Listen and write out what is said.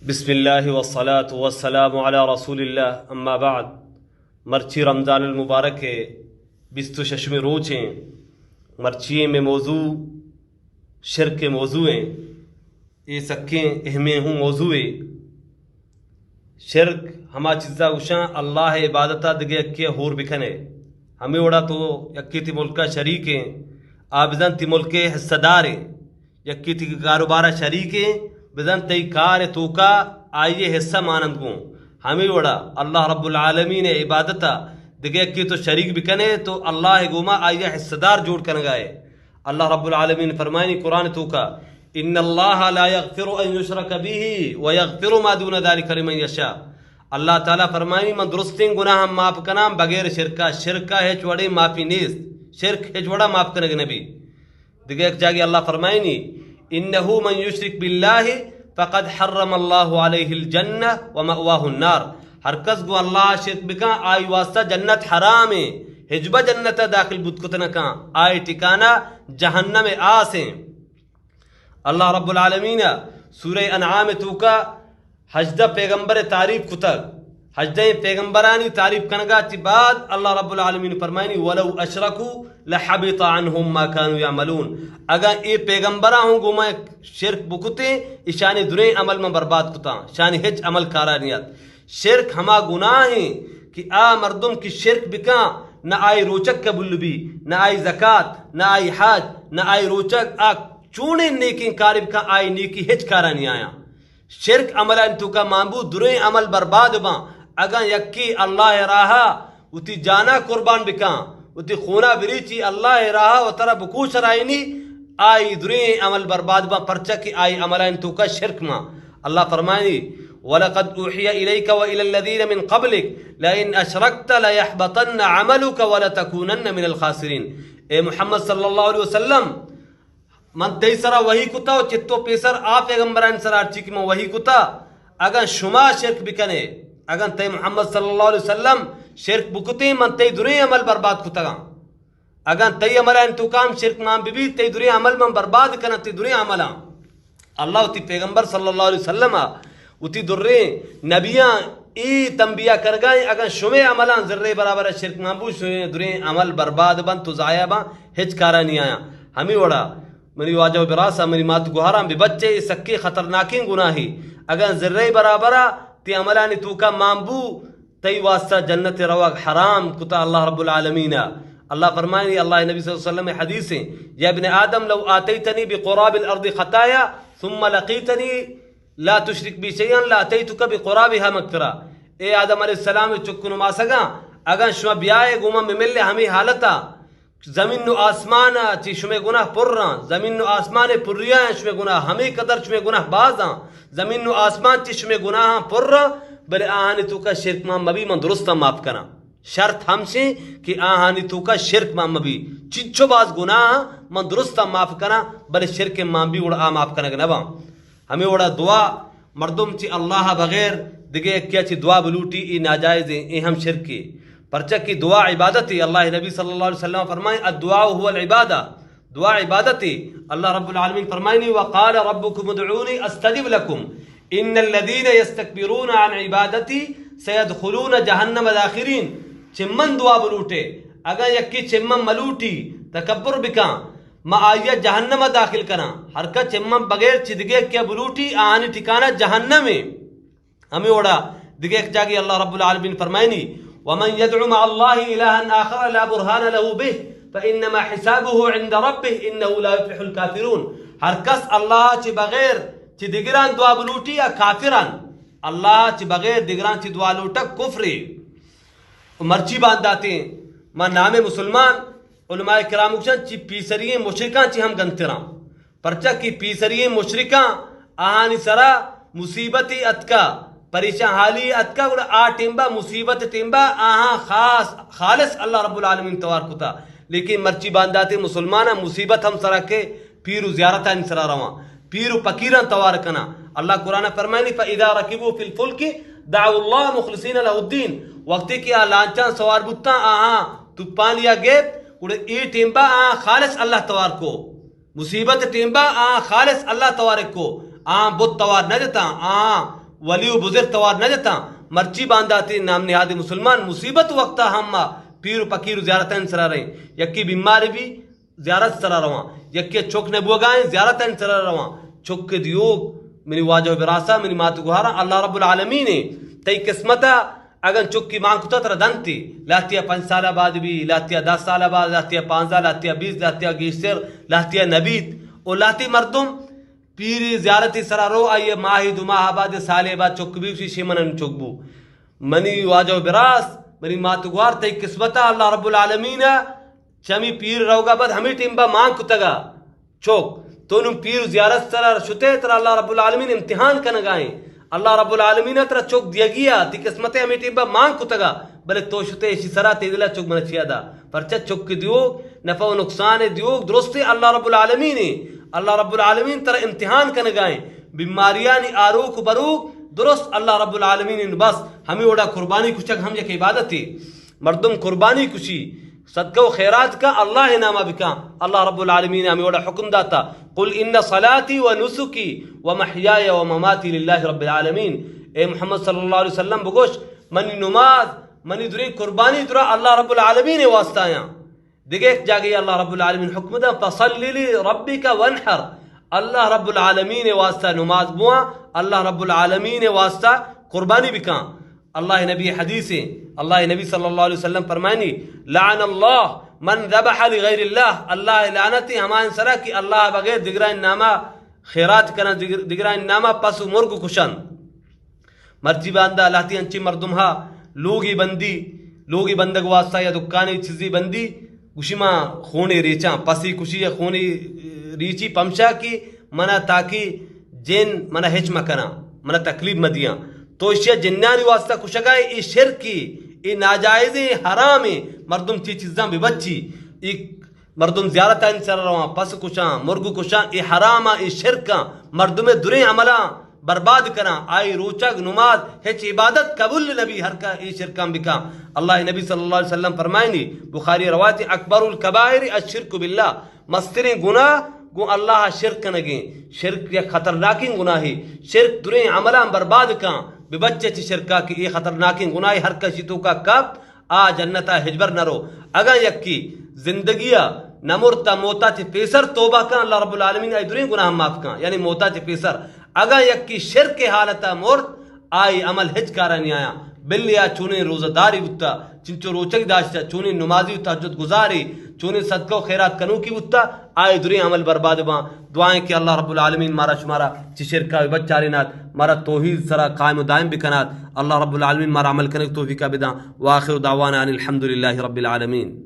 بسم اللہ والصلاة والسلام علی رسول اللہ اما بعد. مرچی رمضان المبارک ہے 26 روز ہیں. مرچی میں موضوع شرک کے موضوع ہیں. یہ سکیں اہمیں ہوں موضوع شرک ہما چیزا گشاں اللہ عبادتہ دگے اکی ہور بکھنے ہمیں وڑا تو یکی تی ملکہ شریک ہیں آبزن تی ملکے حصہ دار ہیں یکی تی کاروبارہ شریک ہیں بزن تی کار توکا آئیے حصہ مانند گوں ہمیں وڑا اللہ رب العالمین عبادتہ دگے اکی تو شریک بکنے تو اللہ گوما آئیے حصہ دار جوڑ کر گئے. اللہ رب العالمین فرمائنی قرآن توکا ان اللہ لا یغفر ان یشرک به ویغفر ما دون ذلک لمن یشاء. اللہ تعالیٰ فرمائنی من درستین گناہ معاف کنام بغیر شرکہ ہے چوڑے معافی نیست شرک ہے چوڑا معاف کرنے نبی. دیگه ایک جاگے اللہ فرمائنی انہو من یشرک باللہ فقد حرم اللہ علیہ الجنہ ومأواہ النار. ہر کس گو اللہ شرک بکا آئی واسطہ جنت حرام ہے حجبہ جنت داخل بدکتنا کان آئی ٹکانا جہنم آسیں. اللہ رب العالمین سورہ انعام توکا حجدہ پیغمبر تعریف کتر حجدہ پیغمبرانی تعریف کنگا تی بعد اللہ رب العالمین فرمائنی ولو اشرکو لحبط عنہم ما کانوا یعملون. اگر اے پیغمبرہ ہوں گو میں شرک بکتے اشان دنیا عمل میں برباد کتا شان ہج عمل کارانیت. شرک ہما گناہ ہیں کہ آ مردم کی شرک بکا نہ آئی روچک قبول بھی نہ آئی زکاة نہ آئی حج نہ آئی روچک آ چونے نیکی کارب کا آئی نیکی ہج کارانی آیا. شرک عمل انتو کا مانبو دریں عمل برباد با اگر یکی اللہ راہا اتی جانا قربان بکا اتی خونہ بریچی اللہ راہا و ترہ بکوش رائنی آئی دریں عمل برباد با پرچہ کی آئی عمل انتو کا شرک ما. اللہ فرمائنی وَلَقَدْ أُوحِيَ إِلَيْكَ وَإِلَى الَّذِينَ مِنْ قَبْلِكَ لَئِنْ أَشْرَكْتَ لَيَحْبَطَنَّ عَمَلُكَ وَلَتَكُونَنَّ مِنَ الْخَاسِرِينَ. اے محمد صلی اللہ علیہ وسلم من تی سرا وحی کتا و چتو پیسر آ پیغمبران سرا چکی من وحی کتا اگر شما شرک بکنے اگر تی محمد صلی اللہ علیہ وسلم شرک بکتے من تی دنیا عمل برباد کتا گا اگر تی عملان تو کام شرک مان بی تی دنیا عمل من برباد کنا تی دنیا عملا. اللہ تی پیغمبر صلی اللہ علیہ وسلم اتی دریں نبیاں ای تنبیہ کر گئے اگر شما عملان ذرے برابر شرک مان بو شما دنیا عمل برباد بن تو ضائع بن ہج کارا نہیں آیا. ہمیں وڑا منی واجہ براسا منی مات گوہرام بھی بچے سکے خطرناکیں گناہی اگر ذرے برابرہ تی عملانی تو کا مامبو تی واسطہ جنت رواق حرام کتا اللہ رب العالمین. اللہ فرمائنی اللہ نبی صلی اللہ علیہ وسلم حدیث ہیں یا ابن آدم لو آتیتنی بقراب الارض خطایا ثم لقیتنی لا تشرک بی شیئن لا آتیتک بقرابها مغفرہ. اے آدم علیہ السلام چکنو ماسگا اگر شما بیائے گوما میں ملے ہمیں حالتا زمین و آسمان چی شمی گناہ پر رہاں زمین و آسمان پر رہاں شمی گناہ ہمیں قدر شمی گناہ باز ہاں زمین و آسمان چی شمی گناہ پر رہاں بلے آہانی تو کا شرک ماں مبی من درستا معاف کرنا. شرط ہم سے کہ آہانی تو کا شرک ماں مبی چچو باز گناہ من درستا معاف کرنا بلے شرک ماں بھی اڑا معاف کرنا گنبا. ہمیں اڑا دعا مردم چی اللہ بغیر دگے کیا چی دعا بلوٹی ای ناجائز ای ہم شرکی پرچہ کی دعا عبادتی. اللہ نبی صلی اللہ علیہ وسلم فرمائیں الدعاء هو العبادہ دعا عبادتی. اللہ رب العالمین فرمائنی وقال ربکم ادعونی استجب لکم ان الذین یستکبرون عن عبادتی سیدخلون جہنم داخرین. چمن دعا بلوٹے اگر یکی چمن ملوٹی تکبر بکا ما آئیہ جہنم داخل کنا ہر کا چمن بغیر چدگے کیا بلوٹی آنی ٹھکانا جہنم میں. ہمیں اوڑا دگے ایک جاگی اللہ رب العالمین فرمائنی ومن يدعو مع الله إلها آخر لا برهان له به فإنما حسابه عند ربه إنه لا يفلح الكافرون. ہر کس اللہ چی بغیر چی دگران دعا بلوٹی یا کافران اللہ چی بغیر دگران چی دعا لوٹا کفری مرچی باندھاتے ہیں. ما نام مسلمان علماء کرام اکشن چی پیسری مشرکان چی ہم گنتران پرچہ کی پیسری مشرکان آہانی سرا مصیبتی اتکا پریشان حالی اتکا گوڑا آ ٹیمبا مصیبت ٹیمبا آہاں خالص اللہ رب العالمین توار کتا. لیکن مرچی باندھاتے مسلمانا مصیبت ہم سرا کے پیرو زیارتا ان سرا روان پیرو پکیران توار کنا. اللہ قرآن فرمائنی فَإِذَا رَكِبُوا فِي الْفُلْكِ دَعُوا اللَّهَ مُخْلِصِينَ لَهُ الدِّينَ وقتی کہ لانچان سوار بتا آہاں تپان لیا گیب گوڑا ای ٹیمبا آہاں خالص اللہ توار کو مصیبت ٹیمبا آہاں خالص اللہ توار کو آہاں بت توار نہ جتا آہاں ولی و بزرگ توار نہ جتا مرچی باندھاتے نام نہاد مسلمان مصیبت وقتا ہم پیر و پکیر زیارتیں سرا رہے یکی بیماری بھی زیارت سرا رواں یکی چوک نے بوگائیں زیارتیں سرا رواں چوک کے دیوگ میری واجہ براسا میری مات گہارا اللہ رب العالمین تی قسمتا اگر چکی ماں کتا تر دنتی لاتیا 5 سال بعد بھی لاتیا 10 سال بعد لاتیا 15 لاتیا 20 لاتیا گیسر لاتیا نبید اور لاتی مردم پیری زیارتی سرا رو آئیے ماہی دو ماہ بعد سالے بعد چک بھی اسی شیمنن چکبو منی واجہ براس منی ماتگوار تی قسمتا اللہ رب العالمین چمی پیر روگا بعد ہمیں ٹیمبا ماں کتگا چوک تو نم پیر زیارت سرا شتے تر اللہ رب العالمین امتحان کنگائیں اللہ رب العالمین ترا چوک دیا گیا تی قسمت ہمیں ٹیمبا ماں کتگا بلے تو شتے اسی سرا تی دلا چوک من چیا دا پرچہ چوک کی دیوگ نفع و نقصان دیوگ درستے اللہ رب العالمین اللہ رب العالمین ترا امتحان کنگائیں بیماریانی آروک بروک درست اللہ رب العالمین بس ہمیں وڑا قربانی کچھ ہم یک عبادت ہے مردم قربانی کچھی صدقہ و خیرات کا اللہ نامہ بکا اللہ رب العالمین ہمیں وڑا حکم داتا قل ان صلاتی و نسکی و محیای و مماتی للہ رب العالمین اے محمد صلی اللہ علیہ وسلم بگوش منی نماز منی دری قربانی درا اللہ رب العالمین واسطہ آیا دیکھے ایک جاگئی اللہ رب العالمین حکم دا فصلی لی ربک وانحر اللہ رب العالمین واسطہ نماز بواں اللہ رب العالمین واسطہ قربانی بکاں اللہ نبی حدیث اللہ نبی صلی اللہ علیہ وسلم فرمائنی لعن اللہ من ذبح لغیر اللہ اللہ لعنتی ہمان سرا کہ اللہ بغیر دگران نامہ خیرات کرنا دگران نامہ پس مرگ کشن مرجی باندہ لاتی انچی مردمہا لوگی بندگ واسطہ یا دکانی چیزی بندی گوشیما خونی ریچاں پسی کشی یا خونی ریچی پمشا کی منا تاکی جن منا ہچ مکنا منا تکلیف مدیاں تو اشیاء جنانی واسطہ کشگائے ای شرکی ای ناجائز حرام مردم چی چیزاں بھی بچی ای مردم زیارت انسر رواں پس کشاں مرگو کشاں ای حراما ای شرکاں مردم دریں عملاں برباد کنا آئی روچک نماز ہچ عبادت قبول نبی ہر کا ای شرکاں بکا اللہ نبی صلی اللہ علیہ وسلم فرمائنی بخاری روایت اکبر الکبائر الشرک باللہ مسترین گناہ گو اللہ شرک نگیں شرک یک خطرناکین گناہی شرک دریں عملاں برباد کاں بے بچے چی شرکا کی ای خطرناکین گناہی ہر کا شیطو کا کب آ جنتا ہجبر نہ رو اگا یک کی زندگیہ نمرتا موتا چی پیسر توبہ کاں اللہ رب العالمین آئی دریں گناہ معاف کاں یعنی موتا چی پیسر اگا یک کی شرک حالتا مرد آئی عمل ہج کارا نہیں آیا بلیا چونے روزہ داری بتا چنچو روچک داشتا چونے نمازی تہجد گزاری چونے صدقہ و خیرات کنو کی بتا آئی دری عمل برباد باں دعائیں کہ اللہ رب العالمین مارا شمارا چی شرکہ بچاری نات مارا توحید سرا قائم و دائم بکنات اللہ رب العالمین مارا عمل کرنے توفیقہ بداں وآخر دعوانا ان الحمدللہ رب العالمین.